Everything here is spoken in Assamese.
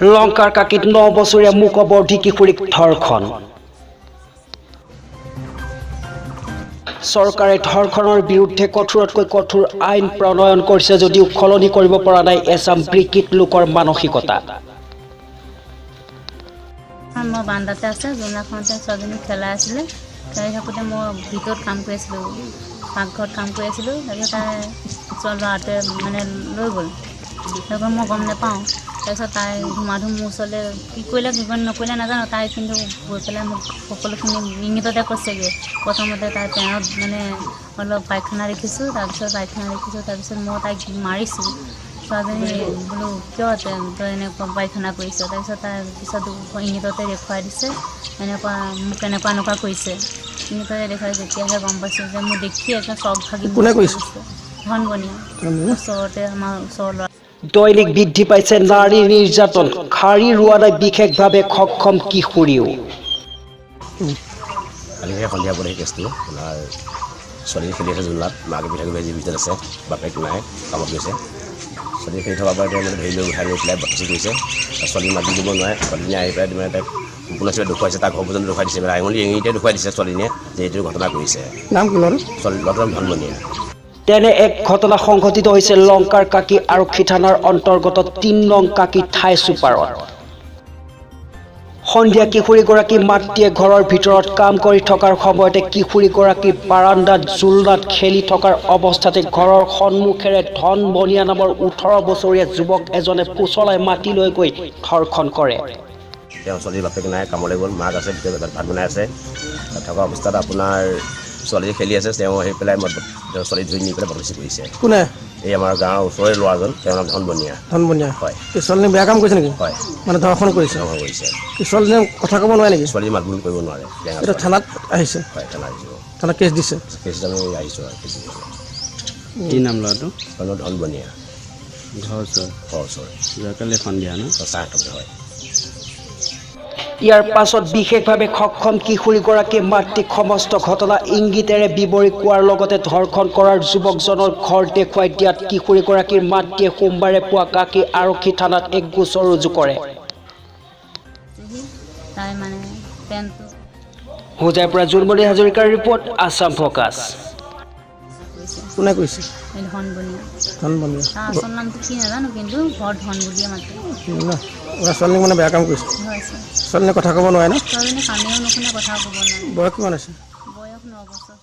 লংকাৰ কাকিত 9 বছৰীয়া মুকবৰ্ধী কিশোৰীক ধৰ্ষণ। চৰকাৰে ধৰ্ষণৰ বিৰুদ্ধে কঠোৰতকৈ কঠোৰ আইন প্ৰণয়ন কৰিছে যদিও সলনি কৰিব পৰা নাই এছাম ব্ৰিকিট লোকৰ মানসিকতা। মই বান্দাতে আছে যোনাখনতে ছোৱালীজনী খেলাই আছিলে, খেলাই থাকোঁতে মই ভিতৰত কাম কৰি আছিলোঁ, পাকঘৰত কাম কৰি আছিলোঁ। তাৰপিছত তাই ল'ৰাটোৱে মানে লৈ গ'ল, মই গম নাপাওঁ। তাৰপিছত তাই ধুমাধুম মোৰ ওচৰলৈ কি কৰিলে কি নকৰিলে নাজানো, তাই কিন্তু গৈ পেলাই মোক সকলোখিনি ইংগিততে কৈছেগৈ। প্ৰথমতে তাই পেৰত মানে অলপ পায়খানা দেখিছোঁ, তাৰপিছত মই তাইক মাৰিছোঁ। ছোৱালীজনী বোলো কিয় তই এনেকুৱা পায়খানা কৰিছ? তাৰপিছত তাই পিছত ইংগিততে দেখুৱাই দিছে, মোক এনেকুৱা কৰিছে। ইংগিততে দেখুৱাই তেতিয়াহে গম পাইছোঁ যে মোৰ দেখি একদম চক ভাগি গৈছে। ধন বনিয়া ওচৰতে আমাৰ ওচৰৰ ল'ৰা। দৈনিক বৃদ্ধি পাইছে নাৰী নিৰ্যাতন, শাৰী ৰোৱা নাই বিশেষভাৱে সক্ষম কিশোৰীও। কালিহে সন্ধিয়া পৰে সেই কেছটো আপোনাৰ ছোৱালী খেলি আছে জোলাত, মাকে পিঠাগুৰি ভাজি ভিতৰত আছে, বাপেক নাই কামত গৈছে। ছোৱালী খেলি থকাৰ পৰা মানে ধৰি লৈ উঠাই লৈ পেলাই বদমাচি কৰিছে। ছোৱালী মাতি দিব নোৱাৰে, ছোৱালীজনীয়ে আহি পেলাই মানে তাইক সম্পূৰ্ণ হিচাপে দেখুৱাইছে, তাক ঘৰ পৰ্যন্ত দেখুৱাই দিছে, আঙুলি এঙিতে দেখুৱাই দিছে ছোৱালীজনীয়ে যে এইটো ঘটনা কৰিছে। নাম কি ল'ৰা? ল'ৰাটোৰ নাম ধনমণিয়া। তেনে এক ঘটনা সংঘটিত হৈছে লংকাৰ কাকি আৰক্ষী থানাৰ অন্তৰ্গত 3 নং কাকি ঠাই চুপাৰত। সন্ধিয়া কিশোৰীগৰাকী মাতৃয়ে ঘৰৰ ভিতৰত কাম কৰি থকাৰ সময়তে কিশোৰীগৰাকী বাৰাণ্ডাত জোলনাত খেলি থকাৰ অৱস্থাতে ঘৰৰ সন্মুখেৰে ধন বনিয়া নামৰ 18 বছৰীয়া যুৱক এজনে পুচলাই মাতি লৈ গৈ ধৰ্ষণ কৰে। তেওঁ ছোৱালীৰ বাপেক নাই, কামলৈ গ'ল, মাক আছে, ভাত বনাই আছে। থকা অৱস্থাত আপোনাৰ ছোৱালী খেলি আছে, তেওঁ আহি পেলাই ছোৱালী ধুই নি পেলাই বদমাচি কৰিছে। কোনে? এই আমাৰ গাঁৱৰ ওচৰৰে ল'ৰাজন, তেওঁৰ নাম ধনবনীয়া। ধনবনীয়া হয়। ছোৱালীজনী বেয়া কাম কৰিছে নেকি? হয়, মানে ধৰ্ষণ কৰিছে। ধৰ্ষণ কৰিছে। ছোৱালীজনী কথা ক'ব নোৱাৰে নেকি? ছোৱালী মাত বোল কৰিব নোৱাৰে। এইটো থানাত আহিছে? হয়, থানাত আহিছে। থানাত কেছ দিছে? কেছ আমি আহিছোঁ আৰু কেছ দিছোঁ। কি নাম ল'ৰাটো? ধনবনীয়া। ঘৰ ওচৰ যোৱাকালি সন্ধিয়া ন? 7:00 হয়। ইয়াৰ পাছত বিশেষভাৱে সক্ষম কিশোৰীগৰাকীয়ে মাতৃক সমস্ত ঘটনা ইংগিতেৰে বিৱৰি কোৱাৰ লগতে ধৰ্ষণ কৰাৰ যুৱকজনৰ ঘৰ দেখুৱাই দিয়াত কিশোৰীগৰাকীৰ মাতৃয়ে সোমবাৰে পুৱা কাকি আৰক্ষী থানাত এক গোচৰ ৰুজু কৰে। হোজাইৰ পৰা জোনমণি হাজৰিকাৰ ৰিপৰ্ট, আছাম ফ'কাছ। কোনে কৈছে? ধনবনীয়া। আচল নামটো কি নাজানো, কিন্তু ঘৰ ধন বুলিয়ে মাতে। ছোৱালীক মানে বেয়া কাম কৰিছে? ছোৱালীজনী কথা ক'ব নোৱাৰে ন? ছোৱালীজনী কান্দিও নুশুনে, কথাও ক'ব নোৱাৰে। বয়স কিমান আছে? বয়স 9 বছৰ।